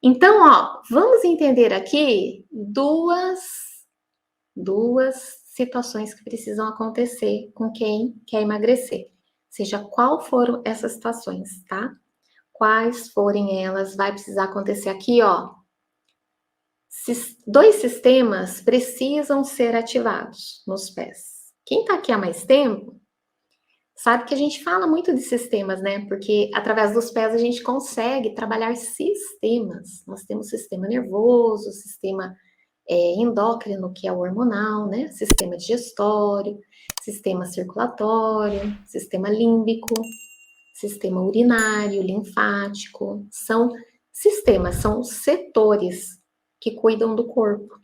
Então, ó, vamos entender aqui duas situações que precisam acontecer com quem quer emagrecer. Seja qual foram essas situações, tá? Quais forem elas, vai precisar acontecer aqui, ó. Dois sistemas precisam ser ativados nos pés. Quem tá aqui há mais tempo sabe que a gente fala muito de sistemas, né? Porque através dos pés a gente consegue trabalhar sistemas. Nós temos sistema nervoso, sistema endócrino, que é o hormonal, né? Sistema digestório, sistema circulatório, sistema límbico, sistema urinário, linfático. São sistemas, são setores que cuidam do corpo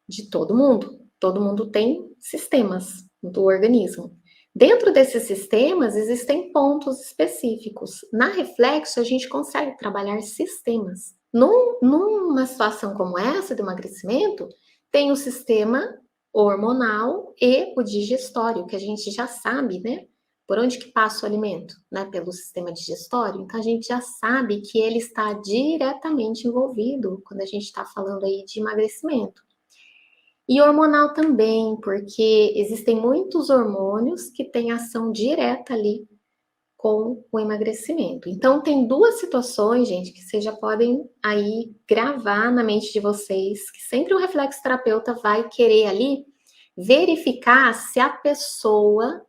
de todo mundo. Todo mundo tem sistemas do organismo. Dentro desses sistemas existem pontos específicos. Na Reflexo, a gente consegue trabalhar sistemas. Numa situação como essa de emagrecimento, tem o sistema hormonal e o digestório, que a gente já sabe, né? Por onde que passa o alimento, né? Pelo sistema digestório. Então, a gente já sabe que ele está diretamente envolvido quando a gente está falando aí de emagrecimento. E hormonal também, porque existem muitos hormônios que têm ação direta ali com o emagrecimento. Então, tem duas situações, gente, que vocês já podem aí gravar na mente de vocês, que sempre o reflexoterapeuta vai querer ali verificar se a pessoa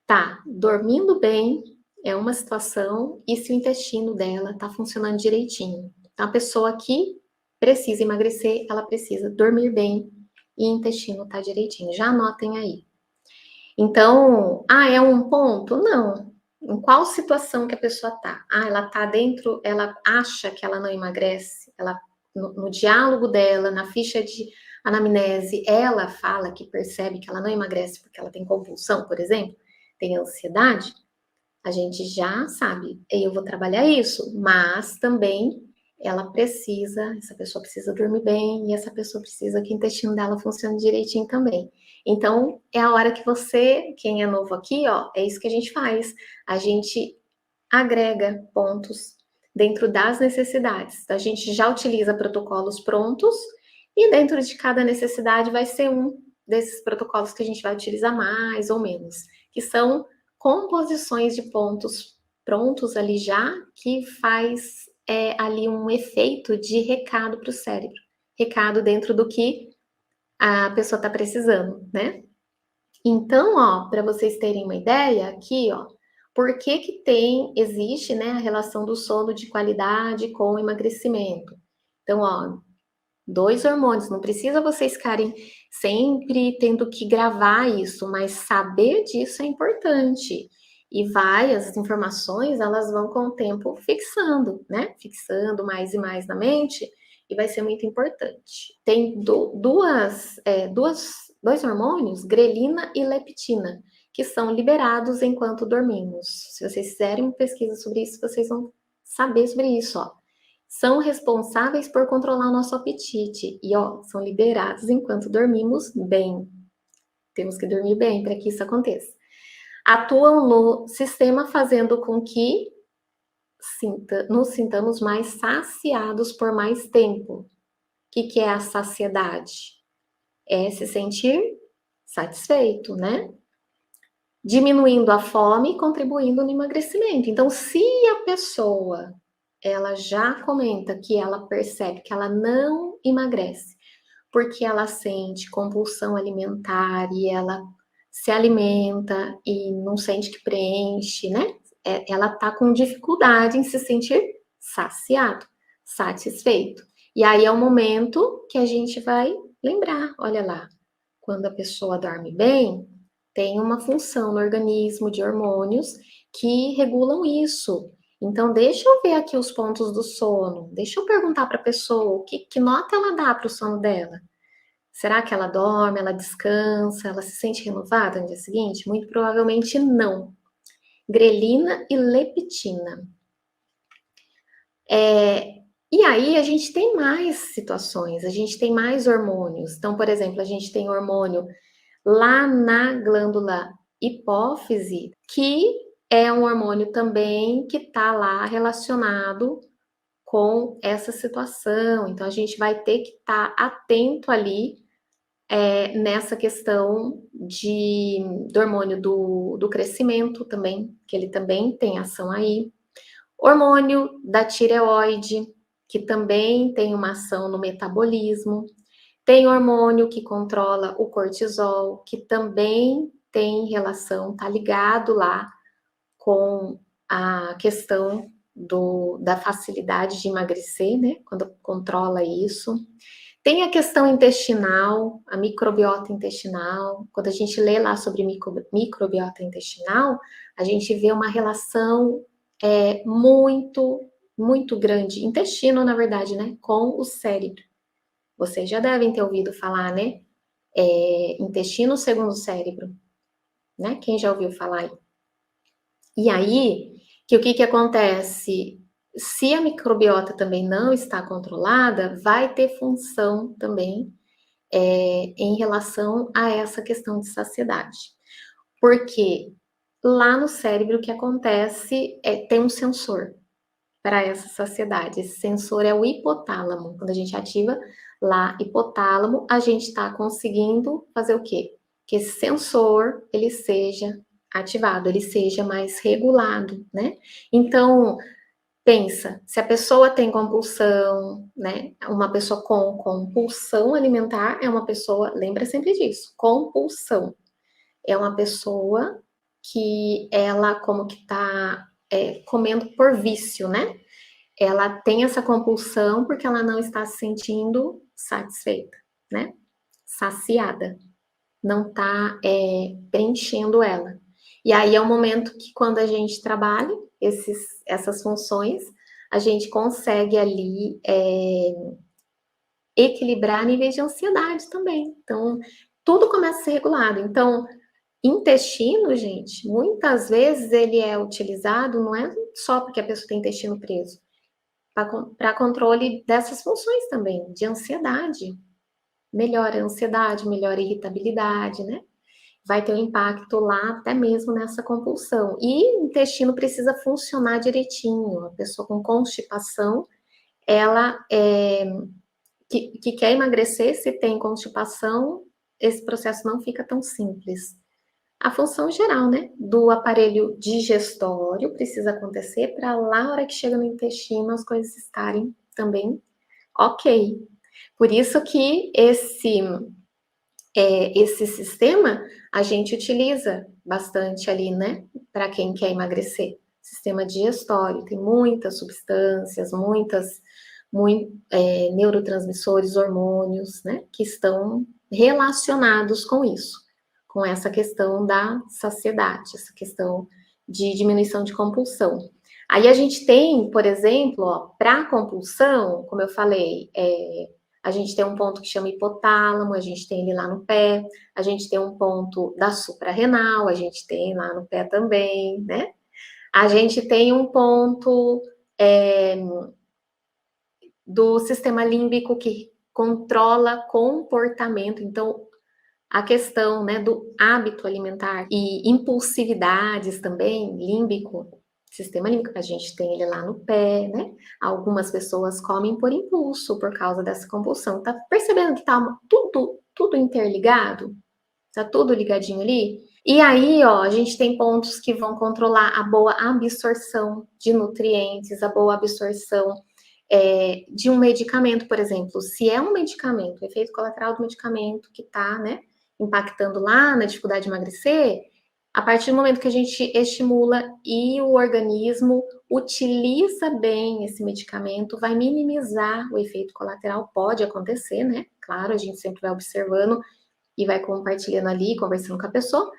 tá dormindo bem, é uma situação, e se o intestino dela tá funcionando direitinho. Então, a pessoa que precisa emagrecer, ela precisa dormir bem e o intestino tá direitinho. Já anotem aí. Então, é um ponto? Não. Em qual situação que a pessoa tá? Ela tá dentro, ela acha que ela não emagrece, ela no diálogo dela, na ficha de anamnese, ela fala que percebe que ela não emagrece porque ela tem compulsão, por exemplo, tem ansiedade, a gente já sabe, eu vou trabalhar isso, mas também essa pessoa precisa dormir bem e essa pessoa precisa que o intestino dela funcione direitinho também. Então, é a hora que você, quem é novo aqui, ó, é isso que a gente faz. A gente agrega pontos dentro das necessidades. A gente já utiliza protocolos prontos e dentro de cada necessidade vai ser um desses protocolos que a gente vai utilizar mais ou menos, que são composições de pontos prontos ali já, que faz ali um efeito de recado para o cérebro. Recado dentro do que a pessoa está precisando, né? Então, ó, para vocês terem uma ideia, aqui, ó, por que que existe, né, a relação do sono de qualidade com o emagrecimento? Então, ó, dois hormônios, não precisa vocês ficarem sempre tendo que gravar isso, mas saber disso é importante. E as informações, elas vão com o tempo fixando, né? Fixando mais e mais na mente, e vai ser muito importante. Tem dois hormônios, grelina e leptina, que são liberados enquanto dormimos. Se vocês fizerem uma pesquisa sobre isso, vocês vão saber sobre isso, ó. São responsáveis por controlar o nosso apetite e, ó, são liberados enquanto dormimos bem. Temos que dormir bem para que isso aconteça. Atuam no sistema fazendo com que nos sintamos mais saciados por mais tempo. O que é a saciedade? É se sentir satisfeito, né? Diminuindo a fome e contribuindo no emagrecimento. Então, se a pessoa ela já comenta que ela percebe que ela não emagrece porque ela sente compulsão alimentar e ela se alimenta e não sente que preenche, né? Ela tá com dificuldade em se sentir saciado, satisfeito. E aí é o momento que a gente vai lembrar, olha lá, quando a pessoa dorme bem, tem uma função no organismo de hormônios que regulam isso. Então, deixa eu ver aqui os pontos do sono. Deixa eu perguntar para a pessoa que nota ela dá para o sono dela. Será que ela dorme, ela descansa, ela se sente renovada no dia seguinte? Muito provavelmente não. Grelina e leptina. E aí a gente tem mais situações, a gente tem mais hormônios. Então, por exemplo, a gente tem hormônio lá na glândula hipófise, que é um hormônio também que está lá relacionado com essa situação. Então, a gente vai ter que estar atento ali nessa questão do hormônio do crescimento também, que ele também tem ação aí. Hormônio da tireoide, que também tem uma ação no metabolismo. Tem hormônio que controla o cortisol, que também tem relação, tá ligado lá com a questão da facilidade de emagrecer, né? Quando controla isso. Tem a questão intestinal, a microbiota intestinal. Quando a gente lê lá sobre microbiota intestinal, a gente vê uma relação muito, muito grande, intestino, na verdade, né? Com o cérebro. Vocês já devem ter ouvido falar, né? Intestino segundo o cérebro, né? Quem já ouviu falar aí? E aí, o que acontece? Se a microbiota também não está controlada, vai ter função também em relação a essa questão de saciedade. Porque lá no cérebro o que acontece tem um sensor para essa saciedade. Esse sensor é o hipotálamo. Quando a gente ativa lá hipotálamo, a gente está conseguindo fazer o quê? Que esse sensor ele seja ativado, ele seja mais regulado, né? Então, pensa, se a pessoa tem compulsão, né? Uma pessoa com compulsão alimentar é uma pessoa, lembra sempre disso, compulsão. É uma pessoa que ela como que tá comendo por vício, né? Ela tem essa compulsão porque ela não está se sentindo satisfeita, né? Saciada. Não está preenchendo ela. E aí é o momento que quando a gente trabalha essas funções, a gente consegue ali equilibrar níveis de ansiedade também. Então, tudo começa a ser regulado. Então, intestino, gente, muitas vezes ele é utilizado não é só porque a pessoa tem intestino preso, para controle dessas funções também, de ansiedade. Melhora a ansiedade, melhora a irritabilidade, né? Vai ter um impacto lá até mesmo nessa compulsão. E o intestino precisa funcionar direitinho. A pessoa com constipação, ela que quer emagrecer, se tem constipação, esse processo não fica tão simples. A função geral, né, do aparelho digestório precisa acontecer para lá, na hora que chega no intestino, as coisas estarem também ok. Por isso que esse sistema a gente utiliza bastante ali, né, para quem quer emagrecer. Sistema digestório, tem muitas substâncias, neurotransmissores, hormônios, né, que estão relacionados com isso, com essa questão da saciedade, essa questão de diminuição de compulsão. Aí a gente tem, por exemplo, para compulsão, como eu falei, a gente tem um ponto que chama hipotálamo, a gente tem ele lá no pé, a gente tem um ponto da suprarrenal, a gente tem lá no pé também, né? A gente tem um ponto do sistema límbico que controla comportamento, então a questão, né, do hábito alimentar e impulsividades também, límbico, sistema límbico, a gente tem ele lá no pé, né? Algumas pessoas comem por impulso por causa dessa compulsão. Tá percebendo que tá tudo interligado? Tá tudo ligadinho ali? E aí, ó, a gente tem pontos que vão controlar a boa absorção de nutrientes, a boa absorção de um medicamento, por exemplo. Se é um medicamento, o efeito colateral do medicamento que tá, né, impactando lá na dificuldade de emagrecer, a partir do momento que a gente estimula e o organismo utiliza bem esse medicamento, vai minimizar o efeito colateral, pode acontecer, né? Claro, a gente sempre vai observando e vai compartilhando ali, conversando com a pessoa,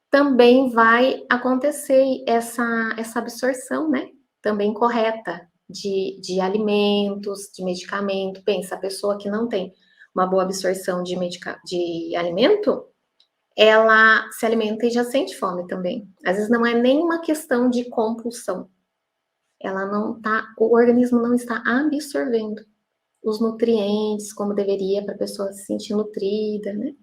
também vai acontecer essa absorção, né? Também correta de alimentos, de medicamento. Pensa, a pessoa que não tem uma boa absorção de alimento, ela se alimenta e já sente fome também. Às vezes não é nem uma questão de compulsão. O organismo não está absorvendo os nutrientes como deveria para a pessoa se sentir nutrida, né?